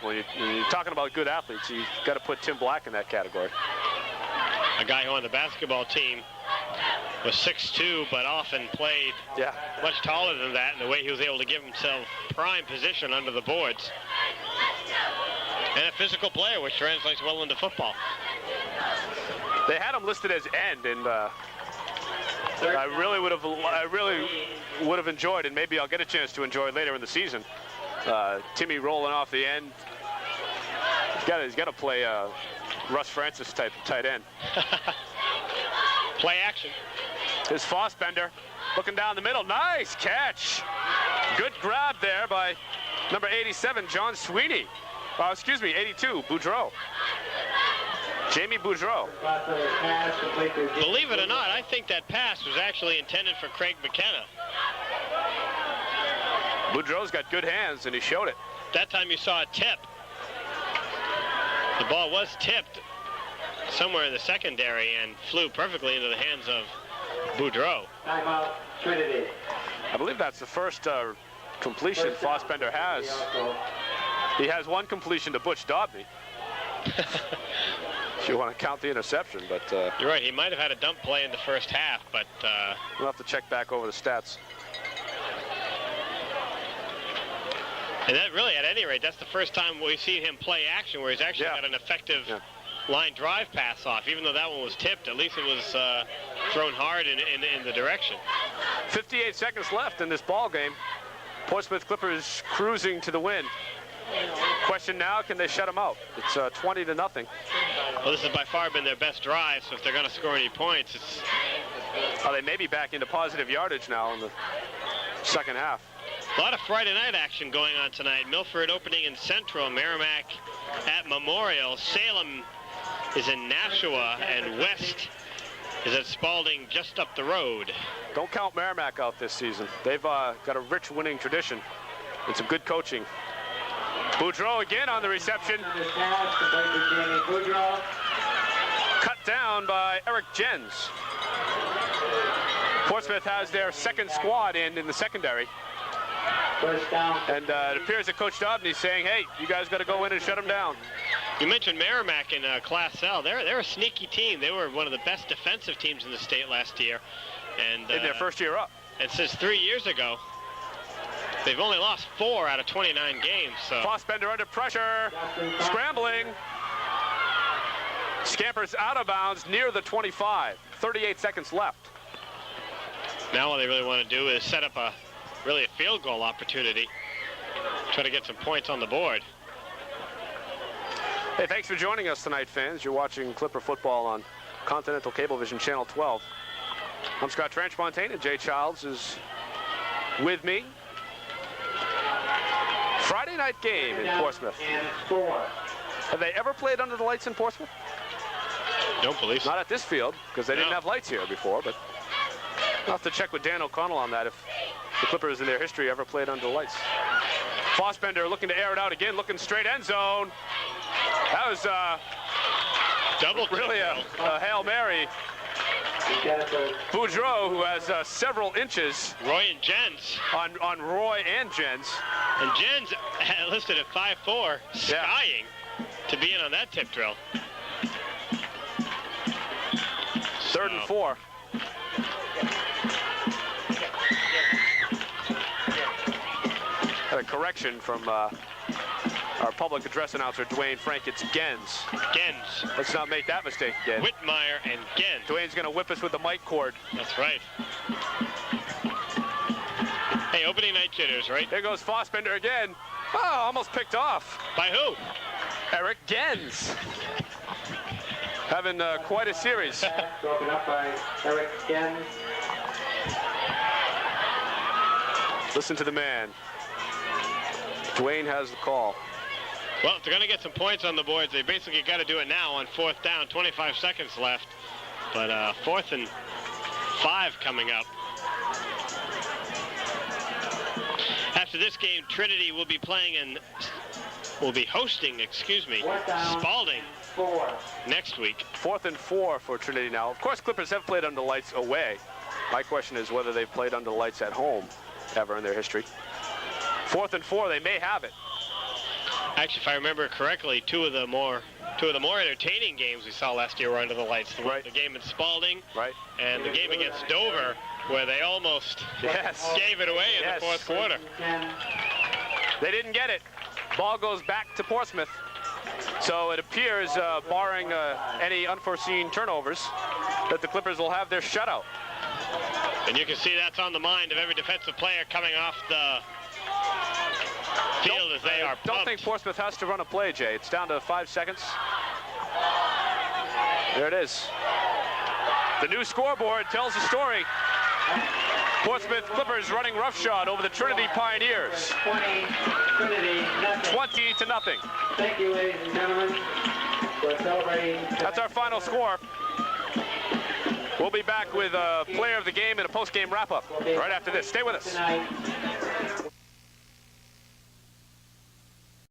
When you're talking about good athletes, you've got to put Tim Black in that category. A guy who on the basketball team was 6'2", but often played much taller than that, and the way he was able to give himself prime position under the boards. And a physical player, which translates well into football. They had him listed as end, and I really would have enjoyed, and maybe I'll get a chance to enjoy later in the season. Timmy rolling off the end. He's got to play Russ Francis type of tight end. Play action. Here's Fossbender looking down the middle. Nice catch. Good grab there by number 87, John Sweeney. Excuse me, 82, Boudreau. Jamie Boudreau. Believe it or not, I think that pass was actually intended for Craig McKenna. Boudreau's got good hands, and he showed it. That time you saw a tip. The ball was tipped somewhere in the secondary and flew perfectly into the hands of Boudreau. Timeout, Trinity. I believe that's the first completion Fossbender has. He has one completion to Butch Dobney. If you want to count the interception, but you're right. He might have had a dump play in the first half, but we'll have to check back over the stats. And that really, at any rate, that's the first time we've seen him play action where he's actually got an effective line drive pass off. Even though that one was tipped, at least it was thrown hard in the direction. 58 seconds left in this ball game. Portsmouth Clippers cruising to the win. Question now, can they shut them out? It's 20-0. Well, this has by far been their best drive, so if they're going to score any points, it's... They may be back into positive yardage now in the second half. A lot of Friday night action going on tonight. Milford opening in Central, Merrimack at Memorial. Salem is in Nashua, and West is at Spalding just up the road. Don't count Merrimack out this season. They've got a rich winning tradition and some good coaching. Boudreau again on the reception. Cut down by Eric Jens. Portsmouth has their second squad in the secondary. And it appears that Coach Dobney's saying, hey, you guys got to go in and shut them down. You mentioned Merrimack in Class L. They're a sneaky team. They were one of the best defensive teams in the state last year. And in their first year up. And since 3 years ago, they've only lost 4 out of 29 games. So. Fossbender under pressure, scrambling. Scampers out of bounds near the 25. 38 seconds left. Now what they really want to do is set up a field goal opportunity. Try to get some points on the board. Hey, thanks for joining us tonight, fans. You're watching Clipper football on Continental Cablevision Channel 12. I'm Scott Trenchmontaine, and Jay Childs is with me. Friday night game in Portsmouth. Have they ever played under the lights in Portsmouth? Don't believe so. Not at this field, because they didn't have lights here before, but I'll have to check with Dan O'Connell on that if the Clippers in their history ever played under the lights. Fossbender looking to air it out again, looking straight end zone. That was really a Hail Mary. Boudreau, who has several inches. Roy and Jens. On Roy and Jens. And Jens listed at 5'4", skying to be in on that tip drill. Third and 4. Had a correction from our public address announcer, Dwayne Frank. It's Gens. Gens. Let's not make that mistake again. Whitmire and Gens. Dwayne's going to whip us with the mic cord. That's right. Hey, opening night jitters, right? There goes Fossbender again. Oh, almost picked off. By who? Eric Gens. Having quite a series. Broken up by Eric Gens. Listen to the man. Dwayne has the call. Well, if they're going to get some points on the boards, they basically got to do it now on 4th down. 25 seconds left. But 4th and 5 coming up. After this game, Trinity will be hosting, Spalding next week. 4th and 4 for Trinity now. Of course, Clippers have played under the lights away. My question is whether they've played under the lights at home ever in their history. 4th and 4, they may have it. Actually, if I remember correctly, two of the more entertaining games we saw last year were under the lights. The game in Spalding, and the game against Dover, where they almost gave it away in the fourth quarter. They didn't get it. Ball goes back to Portsmouth. So it appears, barring any unforeseen turnovers, that the Clippers will have their shutout. And you can see that's on the mind of every defensive player coming off the field as they are pumped. Don't think Portsmouth has to run a play, Jay. It's down to 5 seconds. There it is. The new scoreboard tells the story. Portsmouth Clippers running roughshod over the Trinity Pioneers. 20 to nothing. Thank you, ladies and gentlemen, for celebrating. That's our final score. We'll be back with a player of the game and a post-game wrap-up right after this. Stay with us.